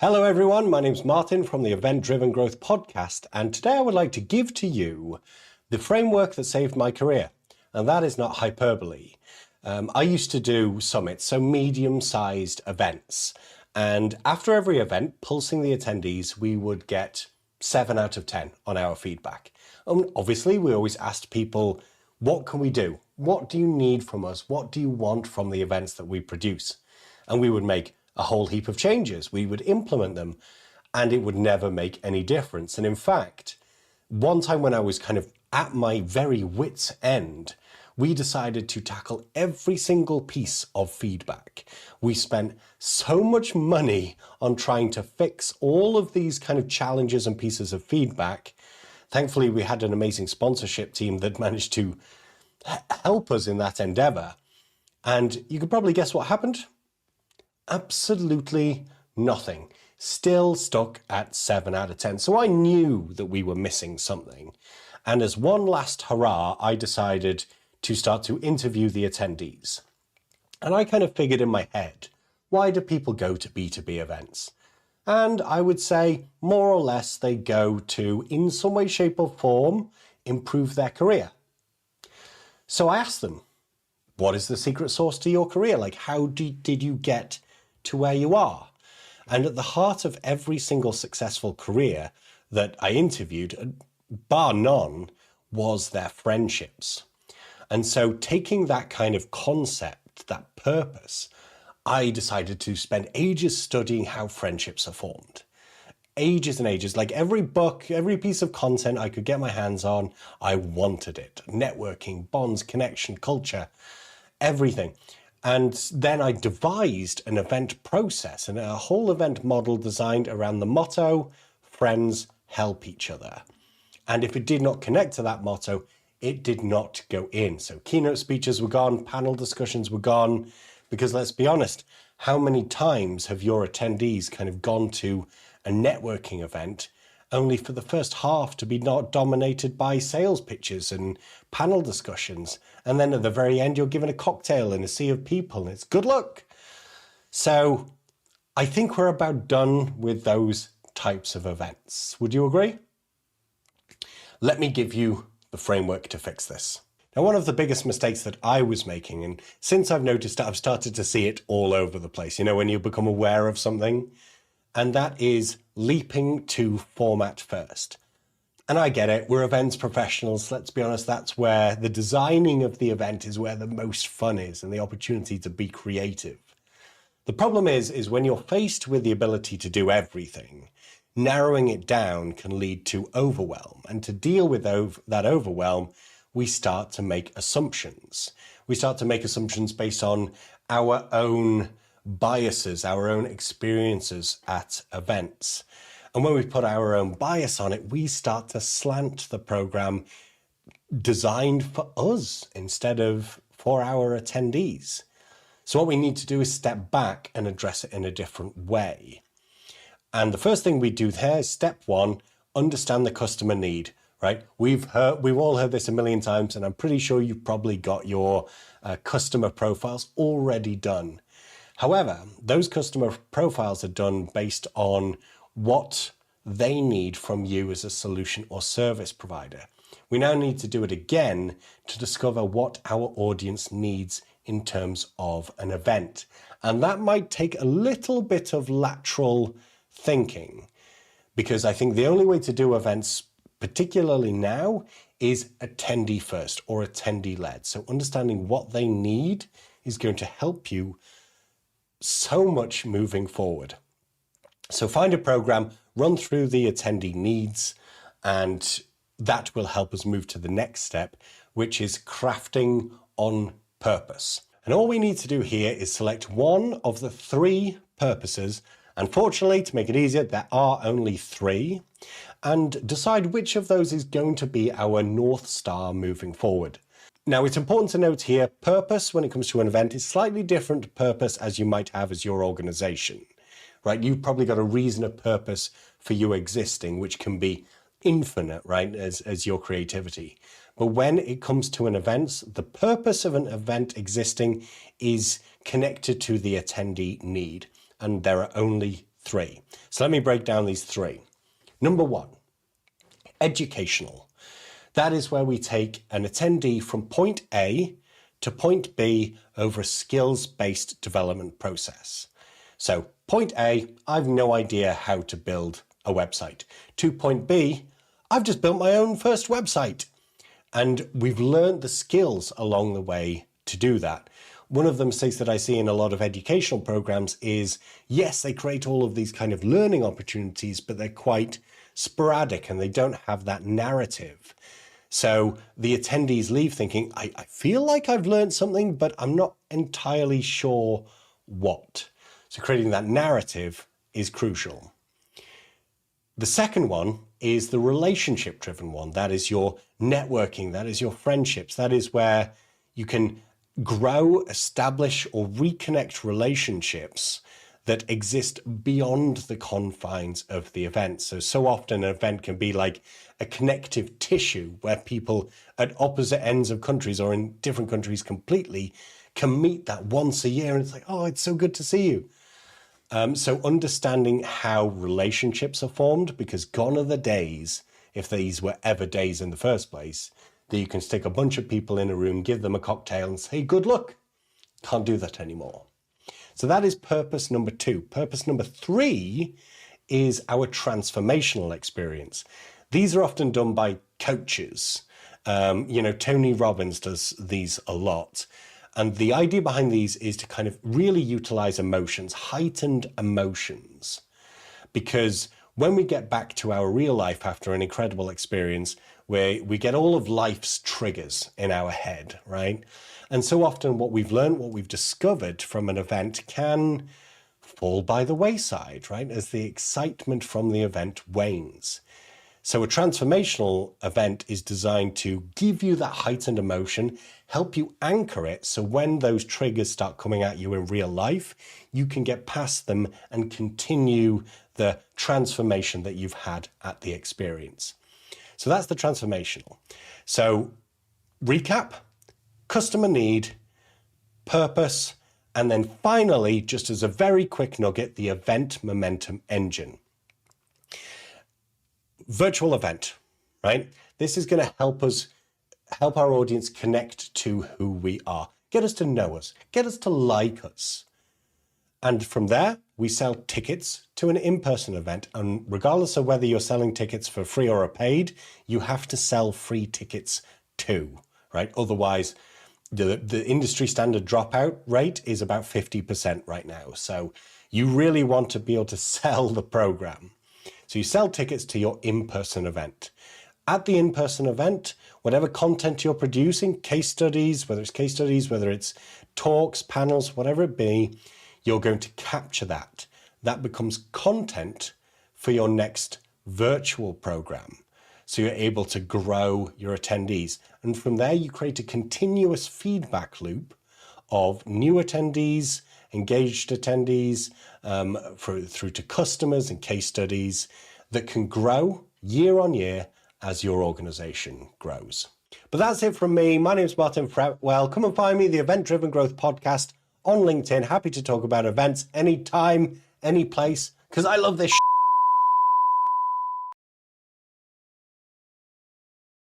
Hello everyone, my name's Martin from the Event Driven Growth podcast, and today I would like to give to you the framework that saved my career, and that is not hyperbole. I used to do summits, so medium-sized events, and after every event, pulsing the attendees, we would get 7 out of 10 on our feedback. Obviously, we always asked people, what can we do? What do you need from us? What do you want from the events that we produce? And we would make a whole heap of changes. We would implement them and it would never make any difference. And in fact, one time when I was kind of at my very wit's end, we decided to tackle every single piece of feedback. We spent so much money on trying to fix all of these kind of challenges and pieces of feedback. Thankfully, we had an amazing sponsorship team that managed to help us in that endeavor. And you could probably guess what happened. Absolutely nothing. Still stuck at 7 out of 10. So I knew that we were missing something. And as one last hurrah, I decided to start to interview the attendees. And I kind of figured in my head, why do people go to B2B events? And I would say more or less they go to, in some way, shape or form, improve their career. So I asked them, what is the secret sauce to your career? Like, how did you get to where you are? And at the heart of every single successful career that I interviewed, bar none, was their friendships. And so taking that kind of concept, that purpose, I decided to spend ages studying how friendships are formed. Ages and ages, like every book, every piece of content I could get my hands on, I wanted it. Networking, bonds, connection, culture, everything. And then I devised an event process and a whole event model designed around the motto, friends help each other. And if it did not connect to that motto, it did not go in. So keynote speeches were gone, panel discussions were gone, because let's be honest, how many times have your attendees kind of gone to a networking event only for the first half to be not dominated by sales pitches and panel discussions? And then at the very end, you're given a cocktail in a sea of people and it's good luck. So I think we're about done with those types of events. Would you agree? Let me give you the framework to fix this. Now, one of the biggest mistakes that I was making, and since I've noticed it, I've started to see it all over the place, you know, when you become aware of something, and that is leaping to format first. And I get it, we're events professionals. Let's be honest, that's where the designing of the event is where the most fun is and the opportunity to be creative. The problem is when you're faced with the ability to do everything, narrowing it down can lead to overwhelm. And to deal with that overwhelm, we start to make assumptions. We start to make assumptions based on our own biases, our own experiences at events. And when we put our own bias on it, we start to slant the program designed for us instead of for our attendees. So what we need to do is step back and address it in a different way. And the first thing we do there is step one, understand the customer need, right? We've all heard this a million times, and I'm pretty sure you've probably got your customer profiles already done. However, those customer profiles are done based on what they need from you as a solution or service provider. We now need to do it again to discover what our audience needs in terms of an event. And that might take a little bit of lateral thinking, because I think the only way to do events, particularly now, is attendee first or attendee led. So understanding what they need is going to help you so much moving forward. So find a program, run through the attendee needs, and that will help us move to the next step, which is crafting on purpose. And all we need to do here is select one of the 3 purposes. Unfortunately, to make it easier, there are only 3, and decide which of those is going to be our North Star moving forward. Now, it's important to note here, purpose when it comes to an event is slightly different to purpose as you might have as your organization, right? You've probably got a reason, a purpose for you existing, which can be infinite, right, as your creativity. But when it comes to an event, the purpose of an event existing is connected to the attendee need. And there are only three. So let me break down these three. Number one, educational. That is where we take an attendee from point A to point B over a skills-based development process. So point A, I've no idea how to build a website. To point B, I've just built my own first website. And we've learned the skills along the way to do that. One of the mistakes that I see in a lot of educational programs is, yes, they create all of these kind of learning opportunities, but they're quite sporadic and they don't have that narrative. So the attendees leave thinking, I feel like I've learned something, but I'm not entirely sure what. So creating that narrative is crucial. The second one is the relationship-driven one. That is your networking, that is your friendships, that is where you can grow, establish, or reconnect relationships that exist beyond the confines of the event. So often an event can be like a connective tissue where people at opposite ends of countries or in different countries completely can meet that once a year and it's like, oh, it's so good to see you. So understanding how relationships are formed, because gone are the days, if these were ever days in the first place, that you can stick a bunch of people in a room, give them a cocktail and say, good luck. Can't do that anymore. So that is purpose number two. Purpose number three is our transformational experience. These are often done by coaches. Tony Robbins does these a lot. And the idea behind these is to kind of really utilize emotions, heightened emotions, because when we get back to our real life after an incredible experience, where we get all of life's triggers in our head, right? And so often what we've learned, what we've discovered from an event can fall by the wayside, right? As the excitement from the event wanes. So a transformational event is designed to give you that heightened emotion, help you anchor it, so when those triggers start coming at you in real life, you can get past them and continue the transformation that you've had at the experience. So that's the transformational. So recap, customer need, purpose, and then finally, just as a very quick nugget, the event momentum engine. Virtual event, right? This is going to help our audience connect to who we are, get us to know us, get us to like us. And from there, we sell tickets to an in-person event. And regardless of whether you're selling tickets for free or a paid, you have to sell free tickets too, right? Otherwise, the industry standard dropout rate is about 50% right now. So you really want to be able to sell the program. So you sell tickets to your in-person event. At the in-person event, whatever content you're producing, case studies, whether it's talks, panels, whatever it be, you're going to capture that. That becomes content for your next virtual program. So you're able to grow your attendees. And from there, you create a continuous feedback loop of new attendees, engaged attendees, through to customers and case studies that can grow year on year as your organization grows. But that's it from me. My name is Martin Fretwell. Come and find me, the Event Driven Growth Podcast on LinkedIn. Happy to talk about events anytime, any place, because I love this shit.